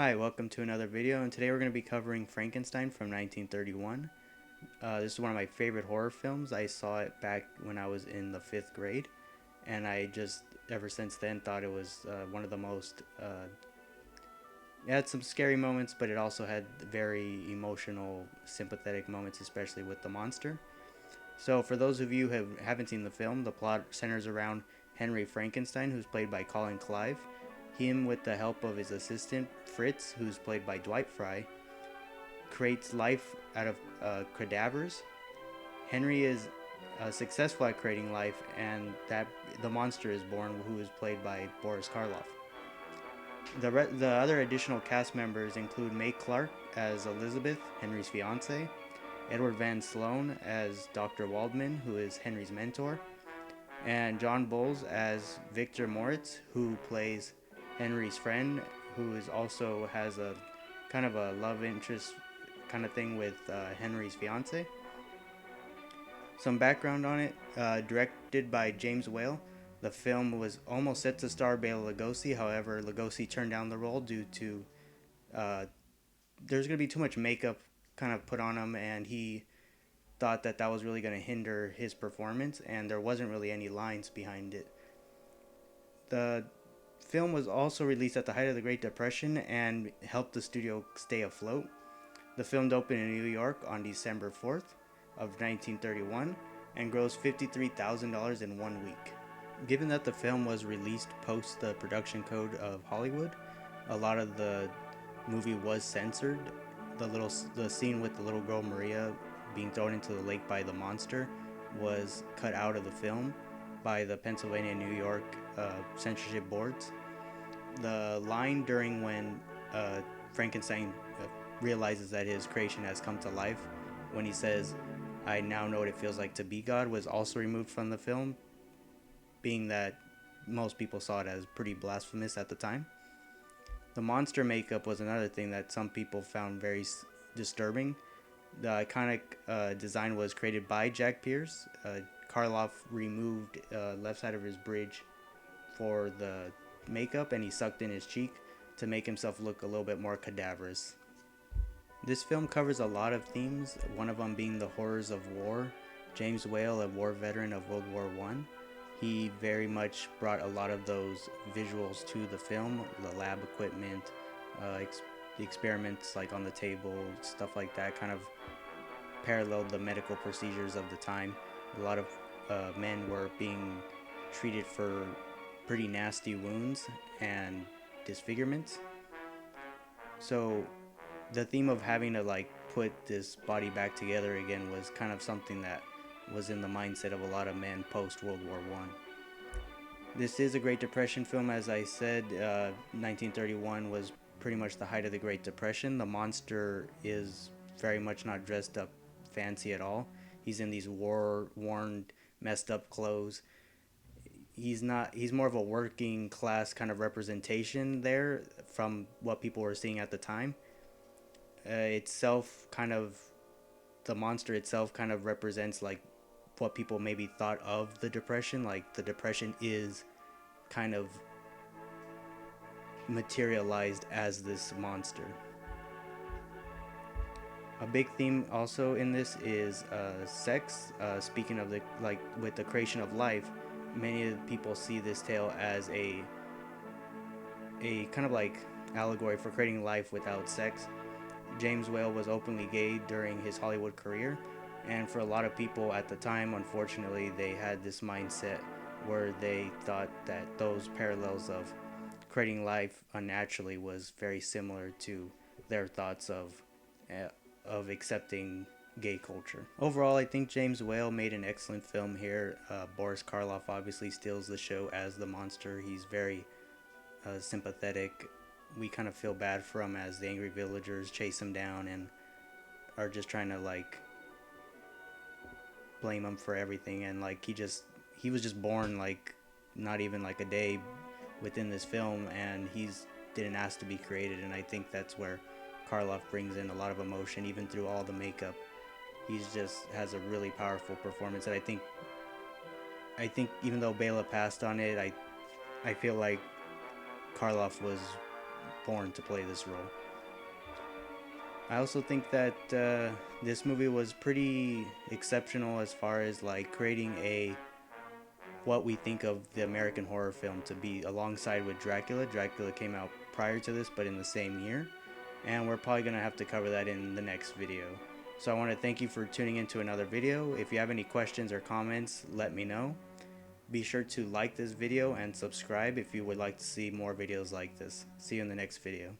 Hi, welcome to another video, and today we're going to be covering Frankenstein from 1931. This is one of my favorite horror films. I saw it back when I was in the 5th grade, and I just, ever since then, thought it was one of the most, it had some scary moments, but it also had very emotional, sympathetic moments, especially with the monster. So for those of you who haven't seen the film, the plot centers around Henry Frankenstein, who's played by Colin Clive. Him, with the help of his assistant Fritz, who's played by Dwight Fry, creates life out of cadavers. Henry is successful at creating life, and that the monster is born, who is played by Boris Karloff. The other additional cast members include Mae Clark as Elizabeth, Henry's fiance, Edward Van Sloan as Dr. Waldman, who is Henry's mentor, and John Bowles as Victor Moritz, who plays Henry's friend, who is also has a kind of a love interest kind of thing with Henry's fiance. Some background on it: directed by James Whale. The film was almost set to star Bela Lugosi. However, Lugosi turned down the role due to uh, there's going to be too much makeup kind of put on him, and he thought that that was really going to hinder his performance, and there wasn't really any lines behind it. The film was also released at the height of the Great Depression and helped the studio stay afloat. The film opened in New York on December 4th of 1931 and grossed $53,000 in 1 week. Given that the film was released post the production code of Hollywood, a lot of the movie was censored. The scene with the little girl Maria being thrown into the lake by the monster was cut out of the film by the Pennsylvania and New York censorship boards. The line during when Frankenstein realizes that his creation has come to life, when he says, "I now know what it feels like to be God," was also removed from the film, being that most people saw it as pretty blasphemous at the time. The monster makeup was another thing that some people found very disturbing. The iconic design was created by Jack Pierce. Karloff removed left side of his bridge for the makeup, and he sucked in his cheek to make himself look a little bit more cadaverous. This film covers a lot of themes, one of them being the horrors of war. James Whale, a war veteran of World War I, he very much brought a lot of those visuals to the film, the lab equipment, the experiments like on the table, stuff like that, kind of paralleled the medical procedures of the time. A lot of men were being treated for pretty nasty wounds and disfigurements. So the theme of having to like put this body back together again was kind of something that was in the mindset of a lot of men post World War One. This is a Great Depression film, as I said. 1931 was pretty much the height of the Great Depression. The monster is very much not dressed up fancy at all. He's in these worn, messed up clothes. He's more of a working class kind of representation there from what people were seeing at the time. Itself kind of the monster itself kind of represents like what people maybe thought of the depression. Like the depression is kind of materialized as this monster. A big theme also in this is sex. Speaking of the like with the creation of life, many people see this tale as a kind of like allegory for creating life without sex. James Whale was openly gay during his Hollywood career, and for a lot of people at the time, unfortunately, they had this mindset where they thought that those parallels of creating life unnaturally was very similar to their thoughts of accepting gay culture. Overall, I think James Whale made an excellent film here. Boris Karloff obviously steals the show as the monster. He's very sympathetic. We kind of feel bad for him as the angry villagers chase him down and are just trying to like blame him for everything, and like he was just born like not even like a day within this film, and he's didn't ask to be created. And I think that's where Karloff brings in a lot of emotion even through all the makeup. He's just has a really powerful performance, and I think even though Bela passed on it, I feel like Karloff was born to play this role. I also think that this movie was pretty exceptional as far as like creating a what we think of the American horror film to be alongside with Dracula. Dracula came out prior to this, but in the same year, and we're probably gonna have to cover that in the next video. So I want to thank you for tuning into another video. If you have any questions or comments, let me know. Be sure to like this video and subscribe if you would like to see more videos like this. See you in the next video.